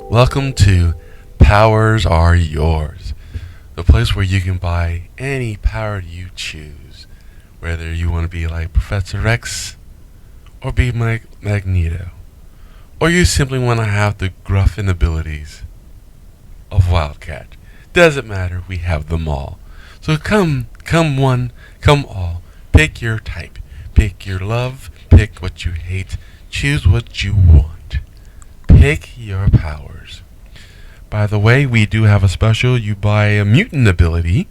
Welcome to Powers Are Yours, the place where you can buy any power you choose, whether you want to be like Professor X or be Magneto, or you simply want to have the gruff abilities of Wildcat. Doesn't matter, we have them all. So come one, come all. Pick your type, pick your love, pick what you hate, choose what you want. Pick your powers. By the way, we do have a special. You buy a mutant ability,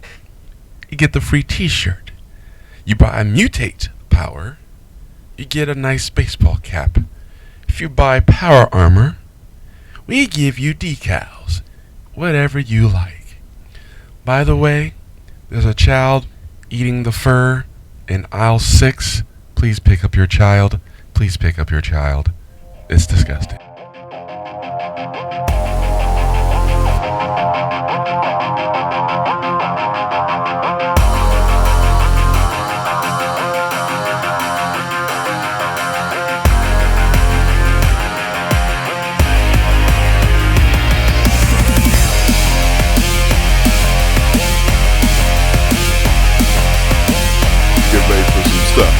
you get the free t-shirt. You buy a mutate power, you get a nice baseball cap. If you buy power armor, we give you decals. Whatever you like. By the way, there's a child eating the fur in aisle 6. Please pick up your child. Please pick up your child. It's disgusting. Get ready for some stuff.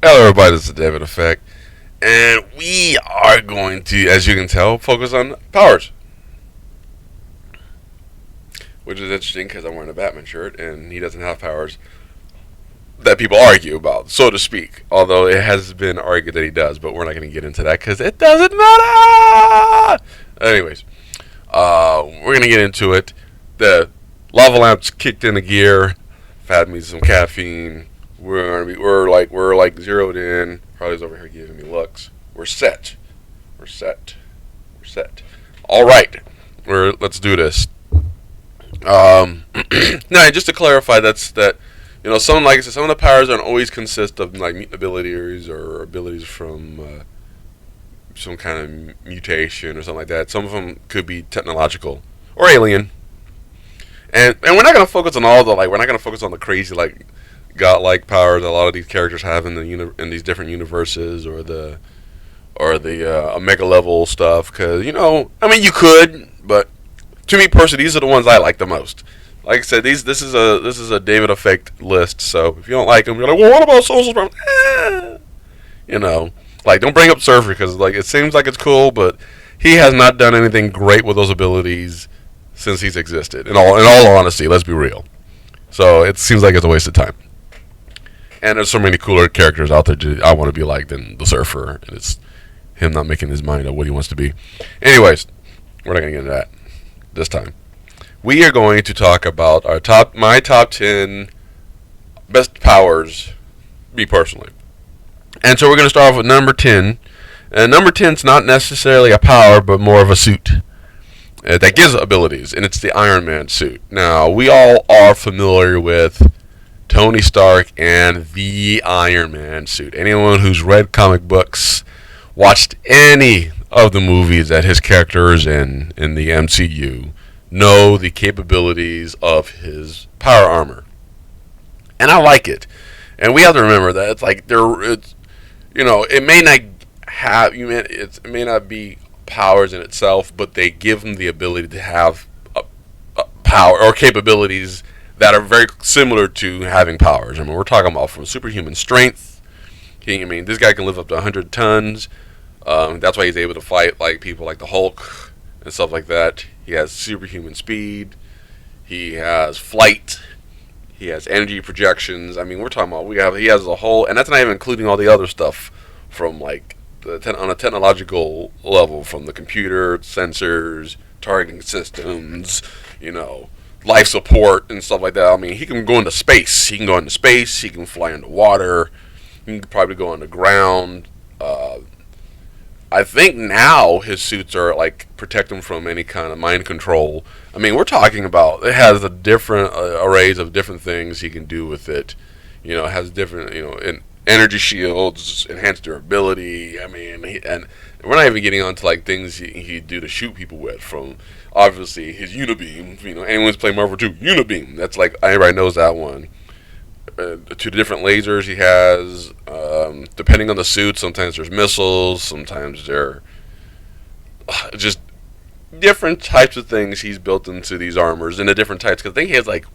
Hello everybody, this is the David Effect, and we are going to, as you can tell, focus on powers. Which is interesting because I'm wearing a Batman shirt, and he doesn't have powers that people argue about, so to speak. Although it has been argued that he does, but we're not going to get into that because it doesn't matter! Anyways, we're going to get into it. The lava lamps kicked into gear, Fat me some caffeine. We're like zeroed in. Harley's over here giving me looks. We're set. All right. Let's do this. Now, just to clarify, some of the powers don't always consist of like mutant abilities or abilities from some kind of mutation or something like that. Some of them could be technological or alien. And we're not gonna focus on we're not gonna focus on the crazy like godlike powers a lot of these characters have in in these different universes, or the omega level stuff, because you could, but to me personally, these are the ones I like the most. Like I said, this is a David Effect list, so if you don't like them, you're like, well, what about Social Sprite? Don't bring up Surfer, because it seems like it's cool, but he has not done anything great with those abilities since he's existed. In all honesty, let's be real. So it seems like it's a waste of time. And there's so many cooler characters out there I want to be like than the Surfer, and it's him not making his mind up what he wants to be. Anyways, we're not going to get into that this time. We are going to talk about my top 10 best powers, me personally. And so we're going to start off with number 10. And number 10 is not necessarily a power, but more of a suit that gives abilities, and it's the Iron Man suit. Now, we all are familiar with Tony Stark and the Iron Man suit. Anyone who's read comic books, watched any of the movies that his character is in the MCU, know the capabilities of his power armor. And I like it. And we have to remember that it may not be powers in itself, but they give him the ability to have a power or capabilities that are very similar to having powers. I mean, we're talking about from superhuman strength. This guy can lift up to 100 tons. That's why he's able to fight like people like the Hulk and stuff like that. He has superhuman speed. He has flight. He has energy projections. I mean, we're talking about he has a whole, and that's not even including all the other stuff from like on a technological level, from the computer, sensors, targeting systems, life support and stuff like that. I mean, he can go into space. He can fly underwater. He can probably go underground. I think now his suits are like protect him from any kind of mind control. I mean, we're talking about it has a different arrays of different things he can do with it. It has different energy shields, enhanced durability. I mean, and we're not even getting onto like things he do to shoot people with. From obviously his unibeam. Anyone's played Marvel 2, unibeam. That's like everybody knows that one. To the different lasers he has, depending on the suit. Sometimes there's missiles, sometimes they're just different types of things he's built into these armors, and the different types. Because I think he has like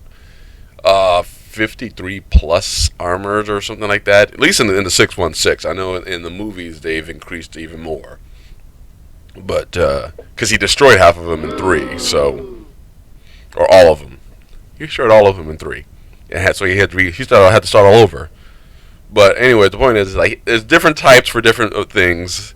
53 plus armors or something like that. At least in the 616. I know in the movies they've increased even more, but because he destroyed half of them in 3, or all of them, he destroyed all of them in 3. So he had to start all over. But anyway, the point is like there's different types for different things.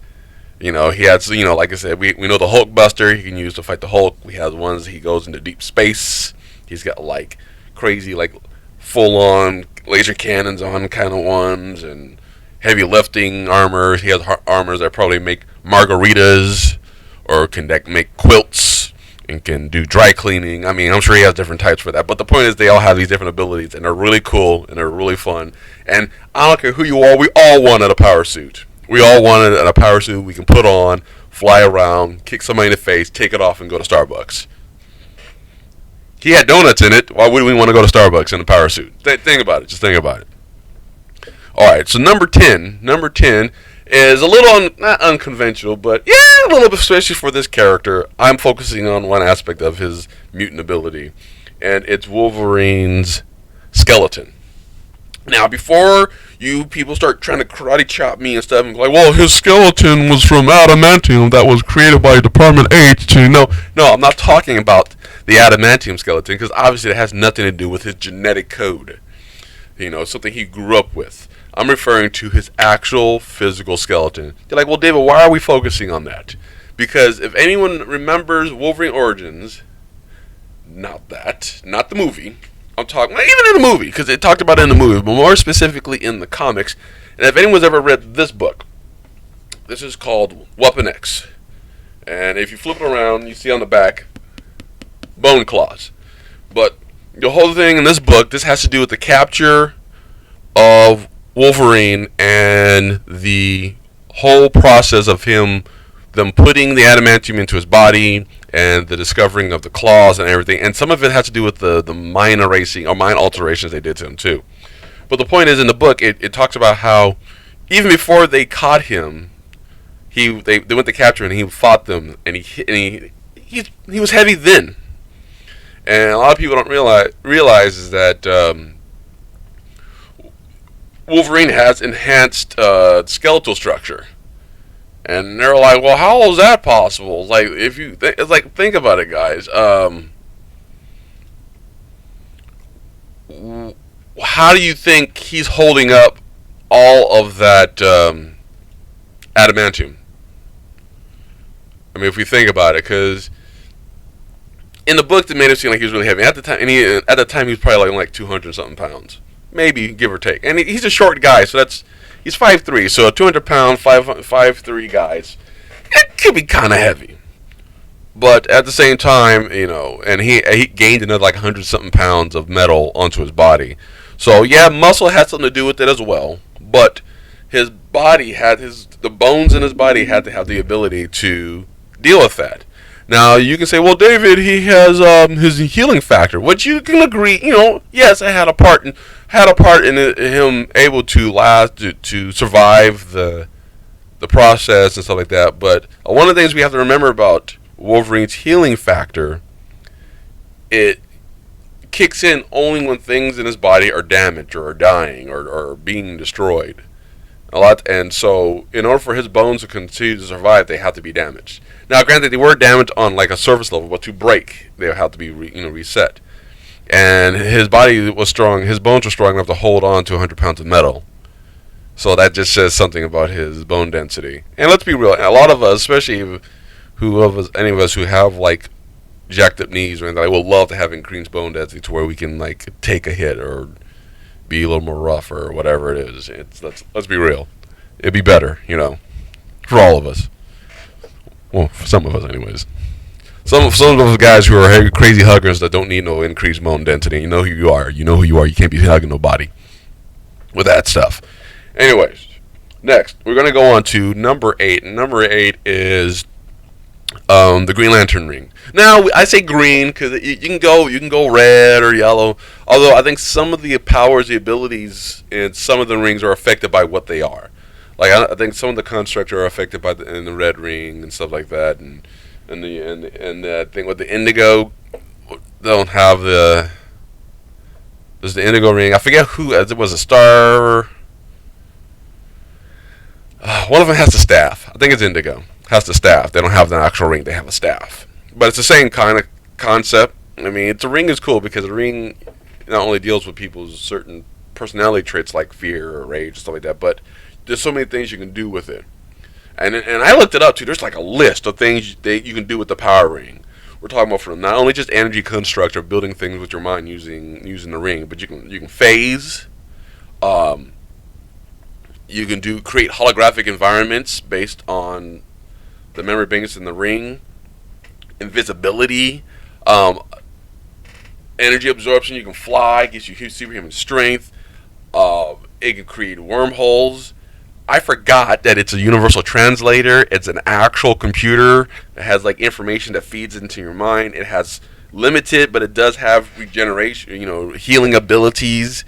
He has like I said, we know the Hulkbuster he can use to fight the Hulk. We have the ones he goes into deep space. He's got like crazy like full on laser cannons on kind of ones, and heavy lifting armor. He has armors that probably make margaritas or can make quilts and can do dry cleaning. I mean, I'm sure he has different types for that. But the point is they all have these different abilities, and they're really cool, and they're really fun. And I don't care who you are, we all wanted a power suit. We all wanted a power suit we can put on, fly around, kick somebody in the face, take it off, and go to Starbucks. He had donuts in it. Why would we want to go to Starbucks in a power suit? Think about it. Just think about it. All right, so number 10 is a little not unconventional, but yeah, a little bit, especially for this character. I'm focusing on one aspect of his mutant ability, and it's Wolverine's skeleton. Now, before you people start trying to karate chop me and stuff, and go like, well, his skeleton was from adamantium that was created by Department H to... No, I'm not talking about the adamantium skeleton, because obviously it has nothing to do with his genetic code. Something he grew up with. I'm referring to his actual physical skeleton. They're like, well, David, why are we focusing on that? Because if anyone remembers Wolverine Origins, not the movie. I'm talking, even in the movie, because it talked about it in the movie, but more specifically in the comics. And if anyone's ever read this book, this is called Weapon X. And if you flip it around, you see on the back, bone claws. But the whole thing in this book, this has to do with the capture of Wolverine and the whole process of them putting the adamantium into his body and the discovering of the claws and everything. And some of it has to do with the mind erasing or mind alterations they did to him too. But the point is, in the book, it talks about how even before they caught him, they went to capture him and he fought them, and he was heavy then. And a lot of people don't realize is that Wolverine has enhanced skeletal structure, and they're like, "Well, how is that possible?" Like, if you it's like, think about it, guys. How do you think he's holding up all of that adamantium? I mean, if we think about it, because in the book, they made it seem like he was really heavy. At the time, he was probably like 200 something pounds, maybe, give or take. And he's a short guy, so he's 5'3", so 200 pound, 5'3" guys, it could be kind of heavy. But at the same time, and he gained another like 100 something pounds of metal onto his body. So yeah, muscle had something to do with it as well. But his body the bones in his body had to have the ability to deal with that. Now, you can say, well, David, he has his healing factor, which you can agree, yes, it had a part in him able to last, to survive the process and stuff like that. But one of the things we have to remember about Wolverine's healing factor, it kicks in only when things in his body are damaged or are dying or being destroyed. And so, in order for his bones to continue to survive, they have to be damaged. Now, granted, they were damaged on like a surface level, but to break, they have to be reset. And his body was strong; his bones were strong enough to hold on to 100 pounds of metal. So that just says something about his bone density. And let's be real: a lot of us, especially any of us who have like jacked up knees or anything, will love to have increased bone density to where we can like take a hit or be a little more rough or whatever it is. Let's be real. It'd be better, for all of us. Well, for some of us, anyways. Some of those guys who are crazy huggers that don't need no increased bone density. You know who you are. You know who you are. You can't be hugging nobody with that stuff. Anyways, next we're gonna go on to number 8. And number 8 is the Green Lantern ring. Now I say green because you can go red or yellow. Although I think some of the powers, the abilities in some of the rings are affected by what they are. Like I think some of the constructs are affected by in the red ring and stuff like that, and the thing with the indigo, they don't have the. There's the indigo ring. I forget who it was. A star. One of them has the staff. I think it's indigo. Has the staff. They don't have the actual ring. They have a staff. But it's the same kind of concept. I mean, the ring is cool because the ring not only deals with people's certain personality traits like fear or rage, stuff like that, but there's so many things you can do with it. And I looked it up too. There's like a list of things that you can do with the power ring. We're talking about from not only just energy construct or building things with your mind using the ring, but you can phase. You can create holographic environments based on the memory banks in the ring. Invisibility, energy absorption. You can fly, gives you huge superhuman strength. It can create wormholes. I forgot that it's a universal translator. It's an actual computer that has like information that feeds into your mind. It has limited, but it does have regeneration, healing abilities.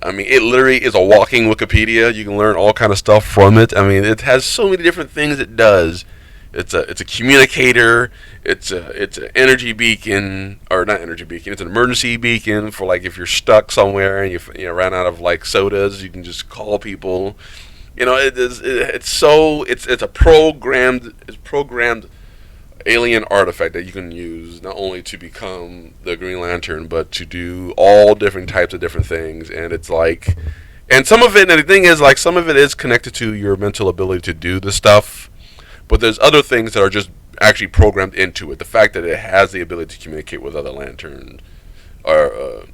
I mean, it literally is a walking Wikipedia. You can learn all kind of stuff from it. I mean, it has so many different things it does. It's a communicator. It's an energy beacon, or not energy beacon. It's an emergency beacon for like if you're stuck somewhere and you ran out of like sodas, you can just call people. It's a programmed alien artifact that you can use not only to become the Green Lantern, but to do all different types of different things. And it's like, and some of it, and the thing is, like, some of it is connected to your mental ability to do the stuff, but there's other things that are just actually programmed into it. The fact that it has the ability to communicate with other lanterns, other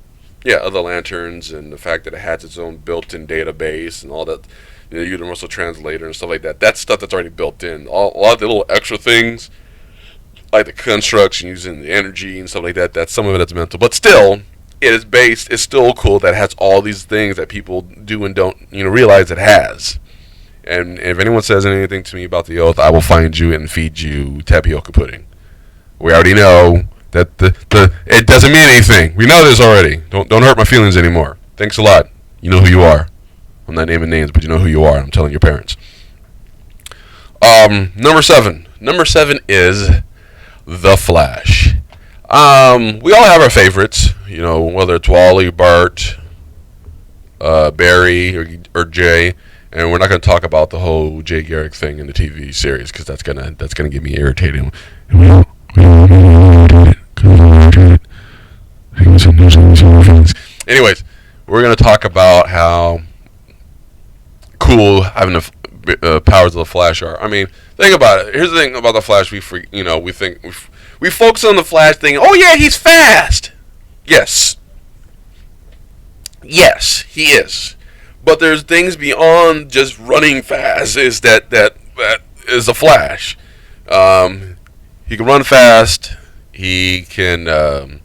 lanterns, and the fact that it has its own built-in database and all that. Universal translator and stuff like that. That's stuff that's already built in. A lot of the little extra things, like the construction using the energy and stuff like that. That's some of it that's mental, but still, it's still cool that it has all these things that people do and don't realize it has. And if anyone says anything to me about the oath, I will find you and feed you tapioca pudding. We already know that it doesn't mean anything. We know this already. Don't hurt my feelings anymore. Thanks a lot. You know who you are. I'm not naming names, but you know who you are. I'm telling your parents. Number 7. Number 7 is The Flash. We all have our favorites, whether it's Wally, Bart, Barry, or Jay. And we're not going to talk about the whole Jay Garrick thing in the TV series because that's gonna get me irritated. Anyways, we're going to talk about how cool having the powers of the Flash are. I mean, think about it. Here's the thing about the Flash. We focus on the Flash thing. Oh yeah, he's fast. Yes, he is. But there's things beyond just running fast. Is that is the Flash? He can run fast. He can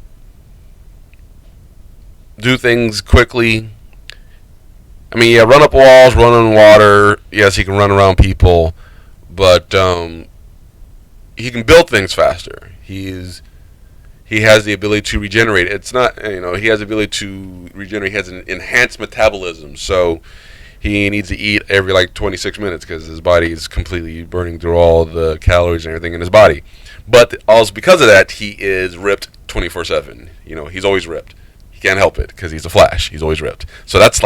do things quickly. I mean, yeah, run up walls, run on water. Yes, he can run around people, but he can build things faster. He has the ability to regenerate. It's not, he has the ability to regenerate. He has an enhanced metabolism, so he needs to eat every like 26 minutes because his body is completely burning through all the calories and everything in his body. But also because of that, he is ripped 24/7. He's always ripped. He can't help it because he's a Flash. He's always ripped. So that's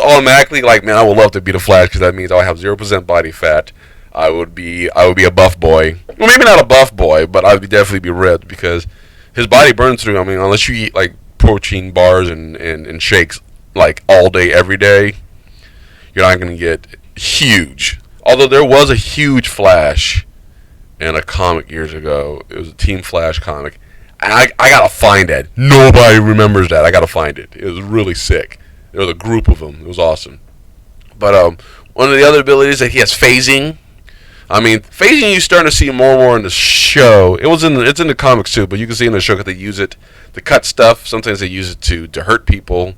automatically like, man, I would love to be the Flash because that means I have 0% body fat. I would be a buff boy. Well, maybe not a buff boy, but I would definitely be ripped because his body burns through. I mean, unless you eat like protein bars and shakes like all day, every day, you're not going to get huge. Although there was a huge Flash in a comic years ago. It was a Team Flash comic. I gotta find it. Nobody remembers that. I gotta find it. It was really sick. There was a group of them. It was awesome. But one of the other abilities that he has phasing. I mean, phasing you starting to see more and more in the show. It's in the comics too, but you can see in the show that they use it to cut stuff. Sometimes they use it to hurt people,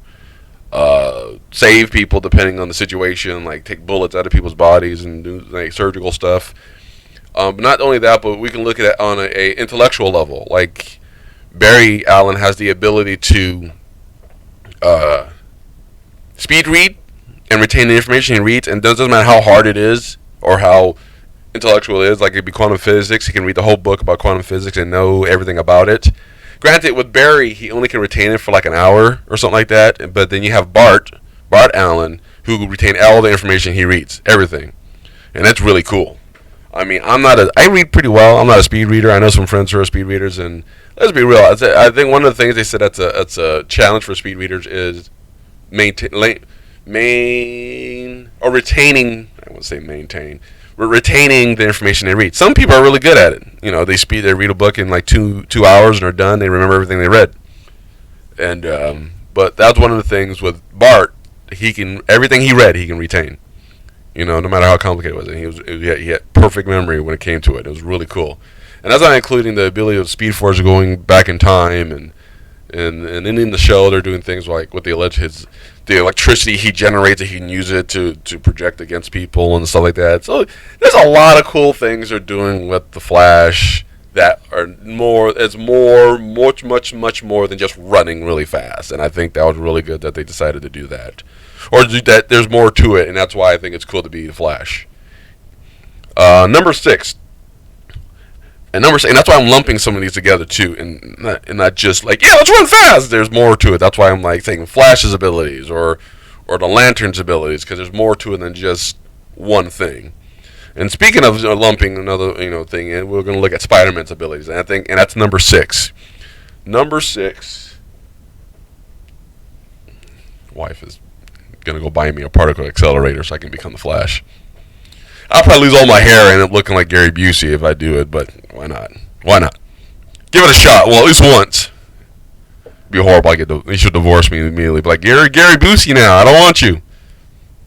save people depending on the situation, like take bullets out of people's bodies and do like surgical stuff. But not only that, but we can look at it on a intellectual level. Like Barry Allen has the ability to speed read and retain the information he reads, and it doesn't matter how hard it is or how intellectual it is. Like it'd be quantum physics, he can read the whole book about quantum physics and know everything about it. Granted, with Barry, he only can retain it for like an hour or something like that. But then you have Bart Allen, who will retain all the information he reads, everything, and that's really cool. I mean, I read pretty well. I'm not a speed reader. I know some friends who are speed readers, and let's be real. I think one of the things they said that's a challenge for speed readers is retaining. I won't say maintain. Retaining the information they read. Some people are really good at it. You know, they read a book in like two hours and are done. They remember everything they read. And but that's one of the things with Bart. Everything he read, he can retain. You know, no matter how complicated it was, and he had perfect memory when it came to it. It was really cool, and that's not including the ability of Speed Force going back in time, and in the show they're doing things like with the electricity he generates, that he can use it to project against people and stuff like that. So there's a lot of cool things they're doing with the Flash that are much more than just running really fast, and I think that was really good that they decided to do that. Or that there's more to it, and that's why I think it's cool to be the Flash. Number 6. And that's why I'm lumping some of these together too, and not just like, yeah, let's run fast. There's more to it. That's why I'm like taking Flash's abilities or the Lantern's abilities, because there's more to it than just one thing. And speaking of lumping another thing, and we're going to look at Spider-Man's abilities, and that's number 6. Number 6. Wife is gonna go buy me a particle accelerator so I can become the Flash. I'll probably lose all my hair and end up looking like Gary Busey if I do it, but why not? Why not? Give it a shot. Well, at least once. It'd be horrible. He should divorce me immediately. Be like, Gary Busey now. I don't want you.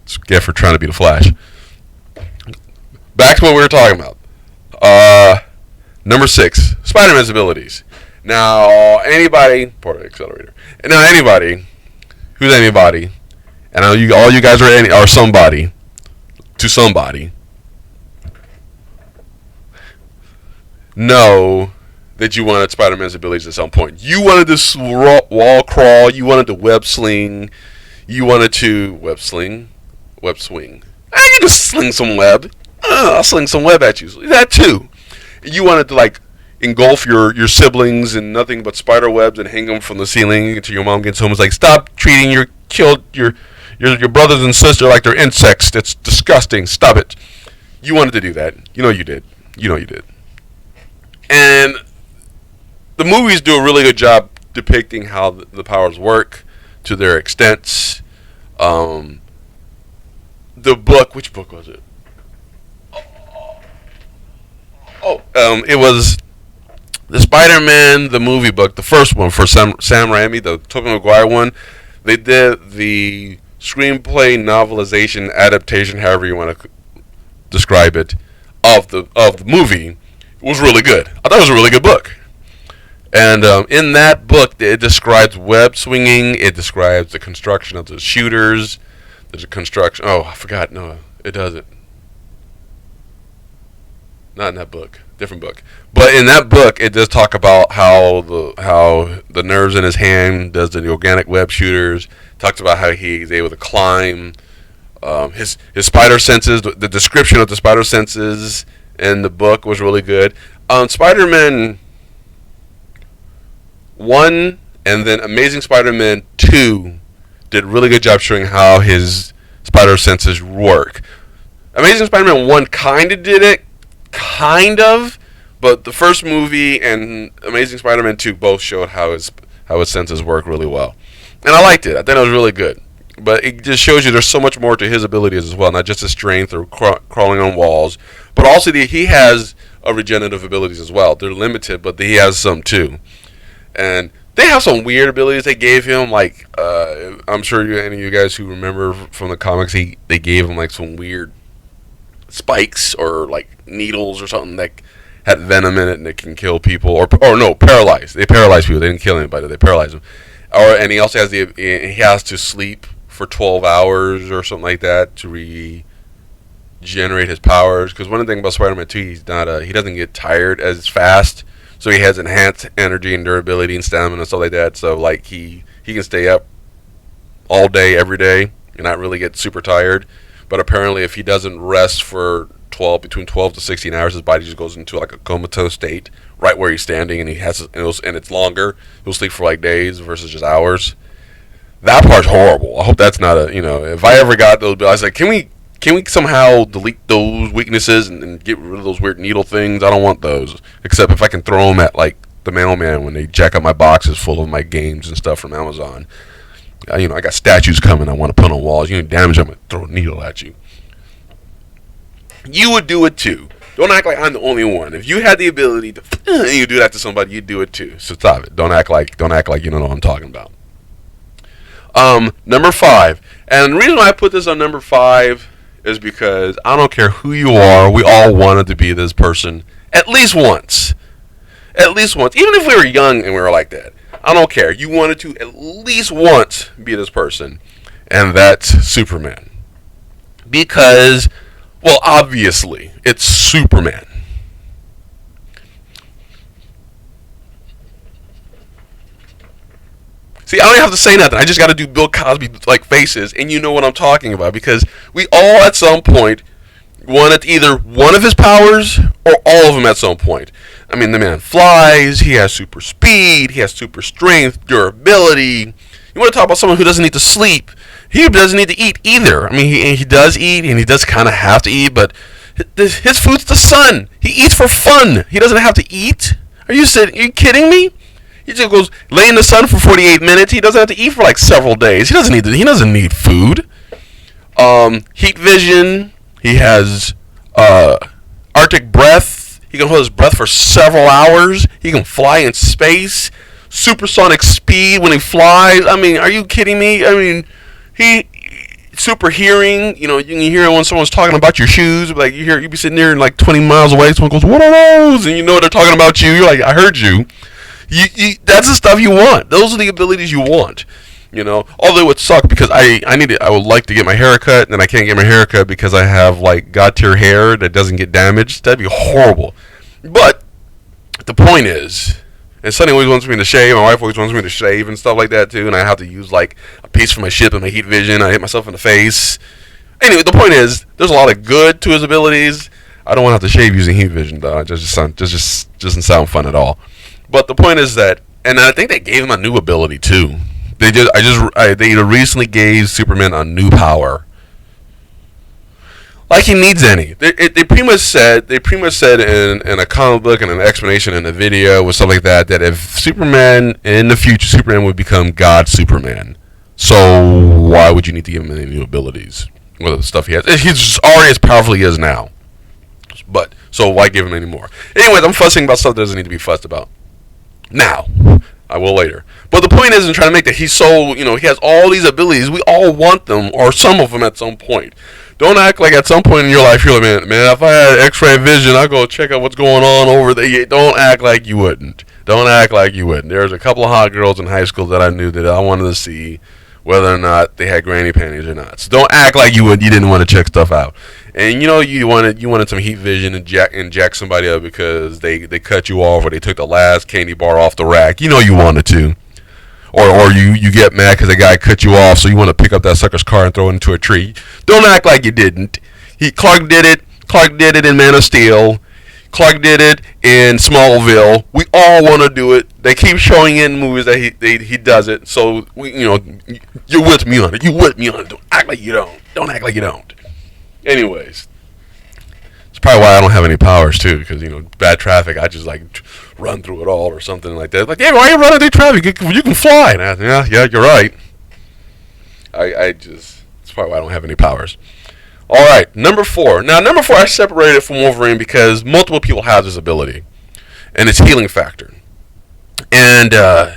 It's a gift for trying to be the Flash. Back to what we were talking about. Number 6, Spider-Man's abilities. Now, particle accelerator. Now, who's anybody? And all you guys are somebody to somebody. Know that you wanted Spider-Man's abilities at some point. You wanted to wall crawl. You wanted to web sling. You wanted to web swing. I can just sling some web. I'll sling some web at you. That too. You wanted to like engulf your siblings in nothing but spider webs and hang them from the ceiling until your mom gets home. It's like, stop treating your brothers and sisters like they're insects. That's disgusting. Stop it. You wanted to do that. You know you did. And the movies do a really good job depicting how the powers work to their extents. The book, which book was it? It was the Spider-Man, the movie book, the first one for Sam Raimi, the Tobey Maguire one. They did the screenplay novelization adaptation, however you want to describe it, of the movie. It was really good. I thought it was a really good book. And in that book, it describes web swinging. It describes the construction of the shooters. There's a construction. Oh, I forgot. No, it doesn't. Not in that book. Different book. But in that book, it does talk about how the nerves in his hand does the organic web shooters. Talks about how he's able to climb. His spider senses. The description of the spider senses in the book was really good. Spider-Man 1 and then Amazing Spider-Man 2 did a really good job showing how his spider senses work. Amazing Spider-Man 1 kind of did it. But the first movie and Amazing Spider-Man 2 both showed how his senses work really well. And I liked it. I thought it was really good. But it just shows you there's so much more to his abilities as well, not just his strength or crawling on walls, but also he has regenerative abilities as well. They're limited, but he has some too. And they have some weird abilities they gave him, like I'm sure any of you guys who remember from the comics, they gave him like some weird spikes or like needles or something that had venom in it and it can kill people, or no, paralyze. They paralyze people. They didn't kill anybody. They paralyze them. And he also has he has to sleep for 12 hours or something like that to regenerate his powers. Because one thing about Spider-Man 2, he doesn't get tired as fast, so he has enhanced energy and durability and stamina and stuff like that. So like he can stay up all day every day and not really get super tired. But apparently, if he doesn't rest for between 12 to 16 hours, his body just goes into like a comatose state right where he's standing, and and it's longer. He'll sleep for like days versus just hours. That part's horrible. I hope that's not if I ever got those, I was like, can we somehow delete those weaknesses and get rid of those weird needle things? I don't want those, except if I can throw them at like the mailman when they jack up my boxes full of my games and stuff from Amazon. I got statues coming I want to put on walls. Damage them, I'm going to throw a needle at you. You would do it too. Don't act like I'm the only one. If you had the ability to you do that to somebody, you'd do it too. So stop it. Don't act like you don't know what I'm talking about. Number 5. And the reason why I put this on number 5 is because I don't care who you are, we all wanted to be this person at least once. At least once. Even if we were young and we were like that. I don't care. You wanted to at least once be this person. And that's Superman. Because, well, obviously, it's Superman. See, I don't have to say nothing. I just got to do Bill Cosby like faces, and you know what I'm talking about. Because we all, at some point, wanted either one of his powers or all of them at some point. I mean, the man flies, he has super speed, he has super strength, durability. You want to talk about someone who doesn't need to sleep? He doesn't need to eat either. I mean, he does eat, and he does kind of have to eat, but his food's the sun. He eats for fun. He doesn't have to eat. Are you kidding me? He just goes lay in the sun for 48 minutes. He doesn't have to eat for like several days. He doesn't need food. Heat vision. He has Arctic breath. He can hold his breath for several hours. He can fly in space. Supersonic speed when he flies. I mean, are you kidding me? I mean, super hearing. You can hear when someone's talking about your shoes. Like you be sitting there and like 20 miles away. Someone goes, "What are those?" And you know they're talking about you. You're like, "I heard you." That's the stuff you want. Those are the abilities you want. Although it would suck because I would like to get my hair cut, and then I can't get my hair cut because I have like god tier hair that doesn't get damaged. That'd be horrible. But the point is, and Sonny always wants me to shave. My wife always wants me to shave and stuff like that too. And I have to use like a piece from my ship and my heat vision. I hit myself in the face. Anyway, the point is, there's a lot of good to his abilities. I don't want to have to shave using heat vision though. It just doesn't sound fun at all. But the point is that, and I think they gave him a new ability too. They recently gave Superman a new power. Like he needs any. They pretty much said in a comic book and an explanation in a video with stuff like that if Superman in the future, Superman would become God Superman. So why would you need to give him any new abilities? Well, the stuff he has, he's already as powerful as he is now. But so why give him any more? Anyways, I'm fussing about stuff that doesn't need to be fussed about. Now, I will later. But the point isn't trying to make that he's so, he has all these abilities. We all want them, or some of them at some point. Don't act like at some point in your life, you're like, man, if I had X-ray vision, I'd go check out what's going on over there. Don't act like you wouldn't. Don't act like you wouldn't. There's a couple of hot girls in high school that I knew that I wanted to see whether or not they had granny panties or not. So don't act like you didn't want to check stuff out. And you wanted some heat vision and jack somebody up because they cut you off or they took the last candy bar off the rack. You wanted to. Or you get mad because a guy cut you off, so you want to pick up that sucker's car and throw it into a tree. Don't act like you didn't. Clark did it. Clark did it in Man of Steel. Clark did it in Smallville. We all want to do it. They keep showing in movies that he does it. So you're with me on it. You with me on it. Don't act like you don't. Don't act like you don't. Anyways, it's probably why I don't have any powers too. Because bad traffic, I just like run through it all or something like that. Like, yeah, why are you running through traffic? You can fly. And yeah, you're right. It's probably why I don't have any powers. All right, number 4. Now, number 4, I separated from Wolverine because multiple people have this ability, and it's healing factor. And everyone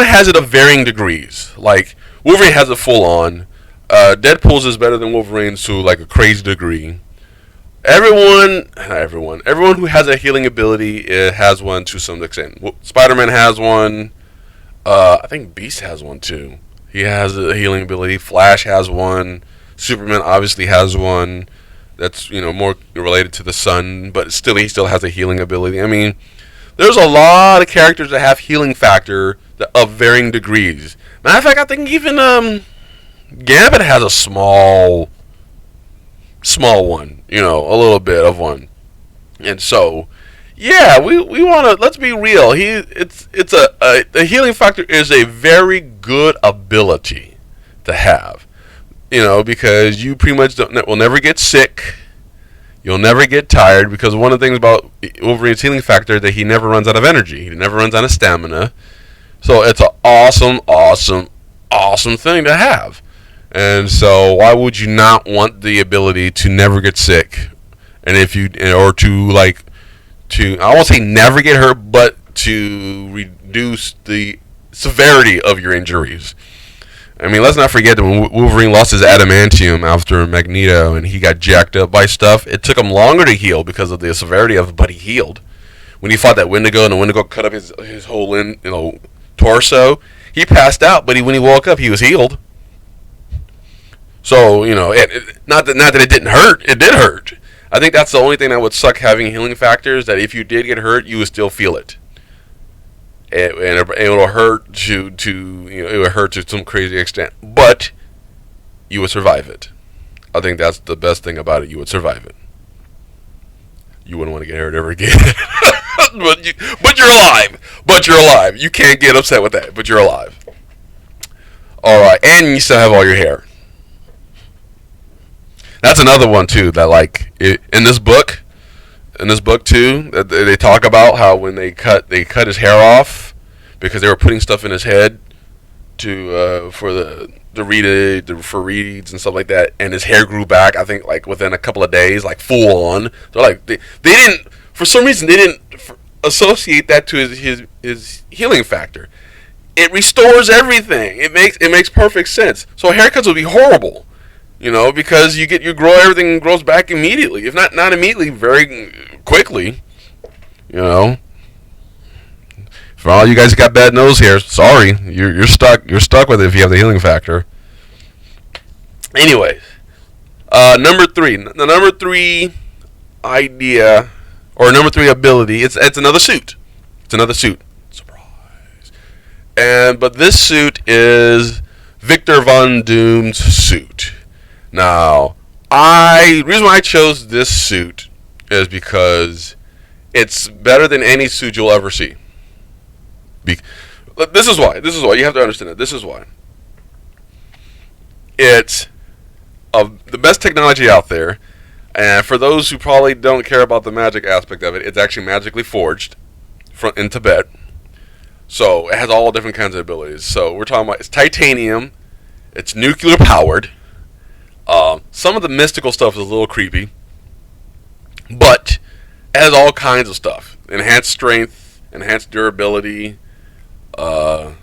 has it of varying degrees. Like Wolverine has it full on. Deadpool's is better than Wolverine's to like a crazy degree. Everyone who has a healing ability has one to some extent. Spider-Man has one. I think Beast has one too. He has a healing ability. Flash has one. Superman obviously has one. That's more related to the sun, but he still has a healing ability. I mean, there's a lot of characters that have healing factor of varying degrees. Matter of fact, I think even Gambit has a small one, a little bit of one. And so, yeah, we want to, let's be real. The healing factor is a very good ability to have, because you pretty much will never get sick. You'll never get tired, because one of the things about Wolverine's healing factor is that he never runs out of energy. He never runs out of stamina. So it's an awesome thing to have. And so why would you not want the ability to never get sick? And I won't say never get hurt, but to reduce the severity of your injuries. I mean, let's not forget that when Wolverine lost his adamantium after Magneto and he got jacked up by stuff, it took him longer to heal because of the severity of it, but he healed. When he fought that Wendigo and the Wendigo cut up his whole torso, he passed out, but when he woke up, he was healed. So, not that it didn't hurt. It did hurt. I think that's the only thing that would suck having healing factors, that if you did get hurt, you would still feel it. And it will hurt it would hurt to some crazy extent. But you would survive it. I think that's the best thing about it. You would survive it. You wouldn't want to get hurt ever again. but you're alive. But you're alive. You can't get upset with that. But you're alive. Alright, and you still have all your hair. That's another one too, that in this book too, that they talk about how when they cut his hair off because they were putting stuff in his head for reeds and stuff like that, and his hair grew back. I think within a couple of days, full on. So they didn't, for some reason they didn't associate that to his healing factor. It restores everything. It makes perfect sense. So haircuts would be horrible. Because everything grows back immediately. If not immediately, very quickly. For all you guys that got bad nose hair, sorry, you're stuck. You're stuck with it if you have the healing factor. Anyways, number 3. The number 3 idea, or number 3 ability, it's another suit. It's another suit. Surprise. But this suit is Victor Von Doom's suit. Now, the reason why I chose this suit is because it's better than any suit you'll ever see. This is why. You have to understand it. This is why. It's the best technology out there, and for those who probably don't care about the magic aspect of it, it's actually magically forged in Tibet. So it has all different kinds of abilities. So we're talking about, it's titanium, it's nuclear powered. Some of the mystical stuff is a little creepy, but it has all kinds of stuff. Enhanced strength, enhanced durability, we're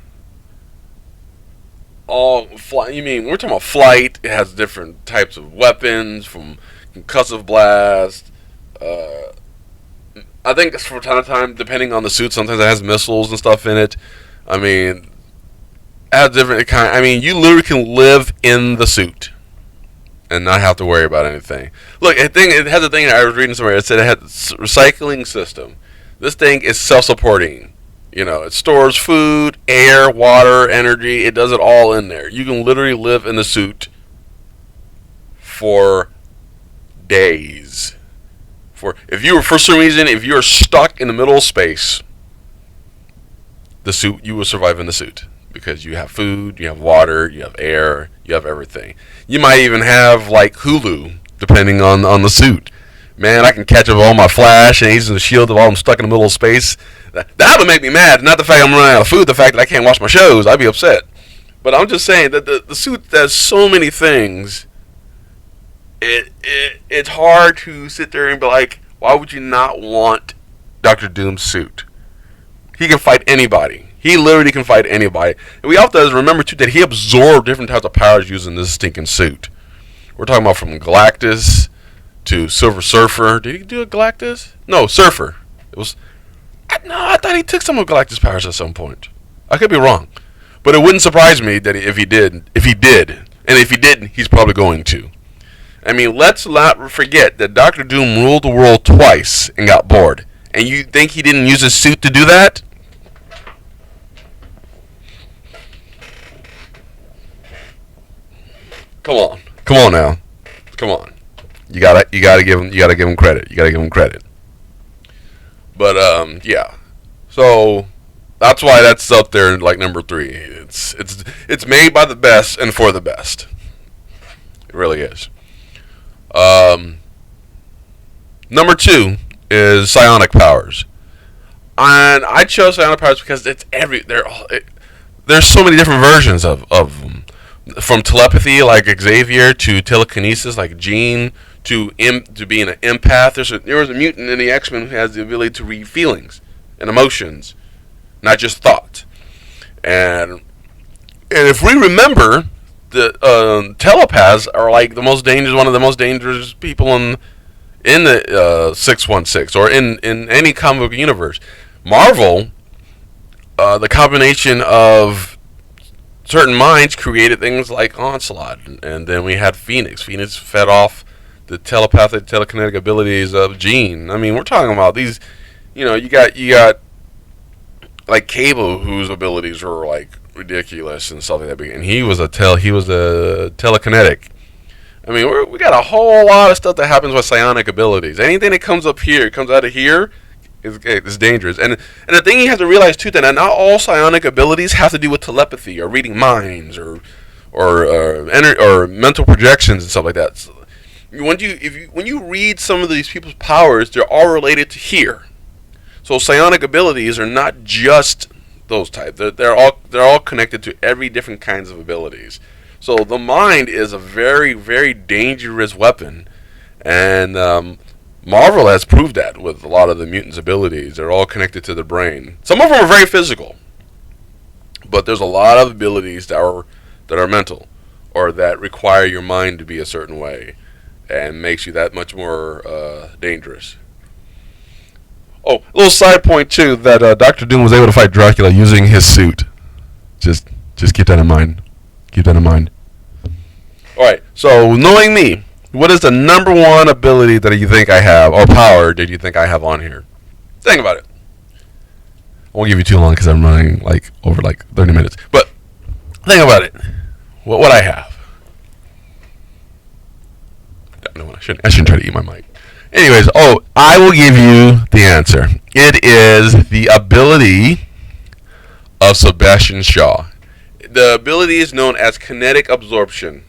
talking about flight. It has different types of weapons, from concussive blast. I think from time to time, depending on the suit, sometimes it has missiles and stuff in it. I mean, it has different kind. I mean, you literally can live in the suit and not have to worry about anything. Look, it has a thing I was reading somewhere. It said it had a recycling system. This thing is self-supporting. It stores food, air, water, energy. It does it all in there. You can literally live in the suit for days. If you're stuck in the middle of space, you will survive in the suit. Because you have food, you have water, you have air, you have everything. You might even have Hulu, depending on the suit. Man, I can catch up all my Flash and Agents of S.H.I.E.L.D. while I'm stuck in the middle of space. That would make me mad. Not the fact I'm running out of food, the fact that I can't watch my shows. I'd be upset. But I'm just saying that the suit does so many things. It's hard to sit there and be like, why would you not want Dr. Doom's suit? He can fight anybody. He literally can fight anybody. And we also have to remember, too, that he absorbed different types of powers using this stinking suit. We're talking about from Galactus to Silver Surfer. Did he do a Galactus? No, Surfer. It was... I thought he took some of Galactus' powers at some point. I could be wrong. But it wouldn't surprise me that if he did. And if he didn't, he's probably going to. I mean, let's not forget that Doctor Doom ruled the world twice and got bored. And you think he didn't use his suit to do that? Come on now, come on. You gotta give him credit. But yeah. So that's why that's up there like number 3. It's made by the best and for the best. It really is. Number 2 is psionic powers, and I chose psionic powers because there's so many different versions of them. From telepathy, like Xavier, to telekinesis, like Jean, to being an empath. There was a mutant in the X-Men who has the ability to read feelings and emotions, not just thought. And if we remember, the telepaths are like one of the most dangerous people in the 616 or in any comic book universe. Marvel, the combination of certain minds created things like Onslaught, and then we had Phoenix. Phoenix fed off the telepathic, telekinetic abilities of Jean. I mean, we're talking about these. You got like Cable, whose abilities were like ridiculous and stuff like that. And he was a telekinetic. I mean, we got a whole lot of stuff that happens with psionic abilities. Anything that comes up here, comes out of here, is dangerous. And the thing you have to realize too, that not all psionic abilities have to do with telepathy or reading minds or mental projections and stuff like that. So when you read some of these people's powers, they're all related to here. So psionic abilities are not just those types. They're all connected to every different kinds of abilities. So the mind is a very, very dangerous weapon, and Marvel has proved that with a lot of the mutants' abilities. They're all connected to the brain. Some of them are very physical, but there's a lot of abilities that are mental, or that require your mind to be a certain way, and makes you that much more dangerous. Oh, a little side point too, that Doctor Doom was able to fight Dracula using his suit. Just keep that in mind. Keep that in mind. All right. So knowing me, what is the number 1 ability that you think I have, or power that you think I have on here? Think about it. I won't give you too long because I'm running over 30 minutes. But think about it. What would I have? No, I shouldn't try to eat my mic. Anyways, I will give you the answer. It is the ability of Sebastian Shaw. The ability is known as kinetic absorption.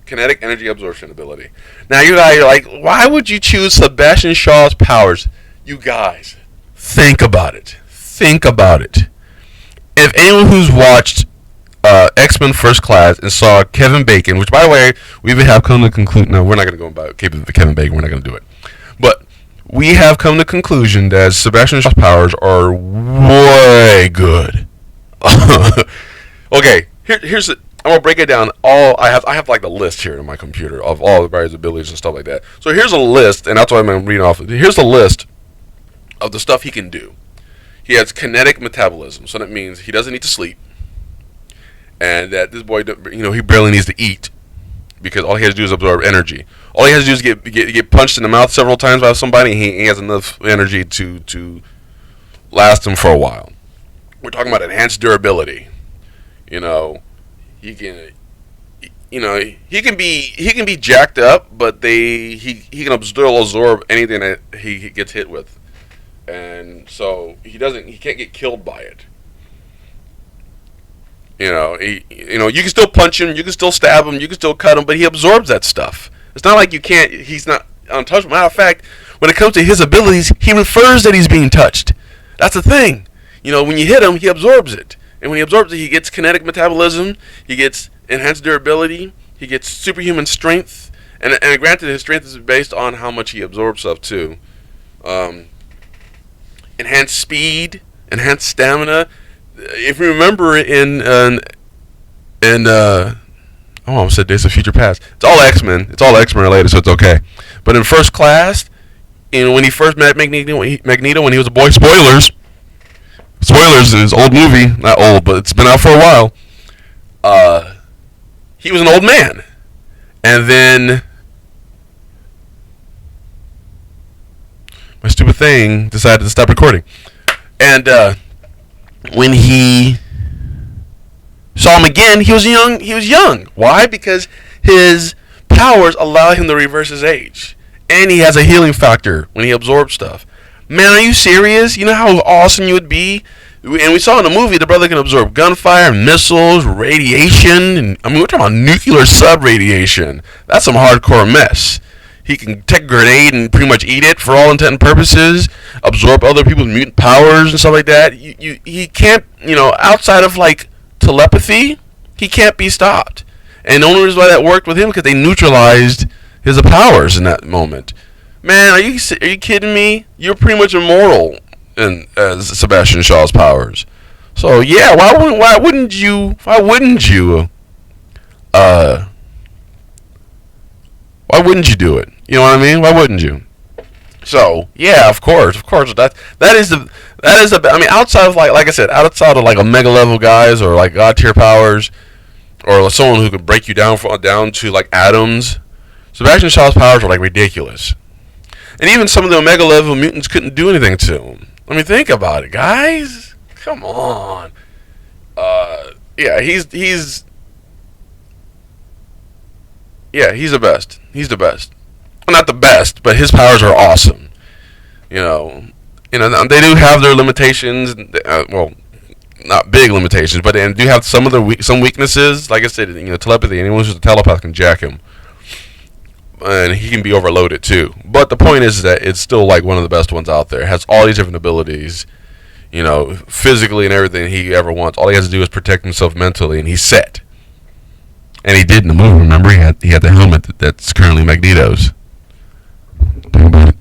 Kinetic energy absorption ability. Now you guys are like, why would you choose Sebastian Shaw's powers? You guys, think about it. Think about it. If anyone who's watched X-Men First Class and saw Kevin Bacon, which by the way, we even have come to conclude. No, we're not going to go about Kevin Bacon. We're not going to do it. But we have come to the conclusion that Sebastian Shaw's powers are way good. Okay, here's it. I'm gonna break it down. I have like a list here in my computer of all the various abilities and stuff like that. So here's a list, and that's what I'm gonna read off. Here's a list of the stuff he can do. He has kinetic metabolism, so that means he doesn't need to sleep, and that this boy, he barely needs to eat because all he has to do is absorb energy. All he has to do is get punched in the mouth several times by somebody, and he has enough energy to last him for a while. We're talking about enhanced durability. He can be jacked up, but he can still absorb anything that he gets hit with, and so he can't get killed by it. You can still punch him, you can still stab him, you can still cut him, but he absorbs that stuff. It's not like he's not untouchable. Matter of fact, when it comes to his abilities, he refers that he's being touched. That's the thing. When you hit him, he absorbs it. And when he absorbs it, he gets kinetic metabolism, he gets enhanced durability, he gets superhuman strength, and granted, his strength is based on how much he absorbs stuff too. Enhanced speed, enhanced stamina. If you remember I almost said Days of Future Past. It's all X-Men. It's all X-Men related, so it's okay. But in First Class, when he first met Magneto when he was a boy, spoilers in his old movie, not old, but it's been out for a while. He was an old man, and then my stupid thing decided to stop recording. And when he saw him again, he was young. Why? Because his powers allow him to reverse his age. And he has a healing factor when he absorbs stuff. Man, are you serious? You know how awesome you would be? And we saw in the movie the brother can absorb gunfire, missiles, radiation. And, I mean, we're talking about nuclear sub-radiation. That's some hardcore mess. He can take a grenade and pretty much eat it for all intent and purposes, absorb other people's mutant powers and stuff like that. He can't, outside of, like, telepathy, he can't be stopped. And the only reason why that worked with him because they neutralized his powers in that moment. Man, are you kidding me? You're pretty much immortal as Sebastian Shaw's powers. So yeah, why wouldn't you do it? You know what I mean? Why wouldn't you? So yeah, of course. That is the. I mean, outside of like I said, outside of like Omega level guys or like God tier powers, or someone who could break you down to like atoms, Sebastian Shaw's powers are like ridiculous. And even some of the Omega level mutants couldn't do anything to him. I mean, think about it, guys. Come on. Yeah, he's the best. He's the best. Well, not the best, but his powers are awesome. They do have their limitations. Well, not big limitations, but they do have some weaknesses. Like I said, telepathy. Anyone who's a telepath can jack him, and he can be overloaded too. But the point is that it's still like one of the best ones out there. It has all these different abilities, physically and everything he ever wants. All he has to do is protect himself mentally, and he's set. And he did in the movie. Remember, he had the helmet that's currently Magneto's. Think about it.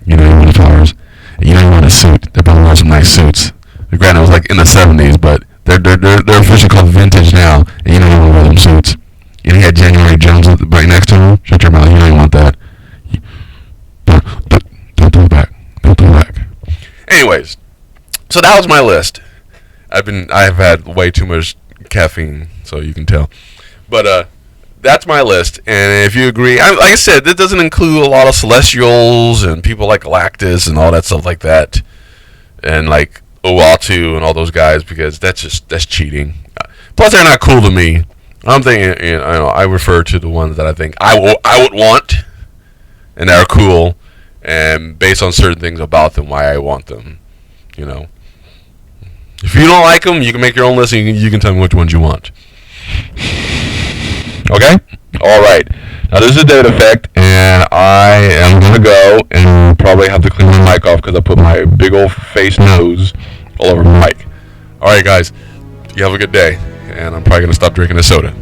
You want the powers. You want a suit. They're building some nice suits. Granted, it was like in the 70s, but they're officially called vintage now. And you want to wear them suits. And he had January Jones right next to him. Shut your mouth. You don't want that. Don't do it back. Don't do it back. Anyways, so that was my list. I've had way too much caffeine, so you can tell. But that's my list. And if you agree, like I said, this doesn't include a lot of Celestials and people like Galactus and all that stuff like that, and like Uatu and all those guys, because that's cheating. Plus, they're not cool to me. I'm thinking, I refer to the ones that I think I would want, and that are cool, and based on certain things about them, why I want them. If you don't like them, you can make your own list, and you can tell me which ones you want. Okay? Alright. Now, this is a David Effect, and I am going to go and probably have to clean my mic off because I put my big old face nose all over my mic. Alright, guys. You have a good day, and I'm probably going to stop drinking this soda.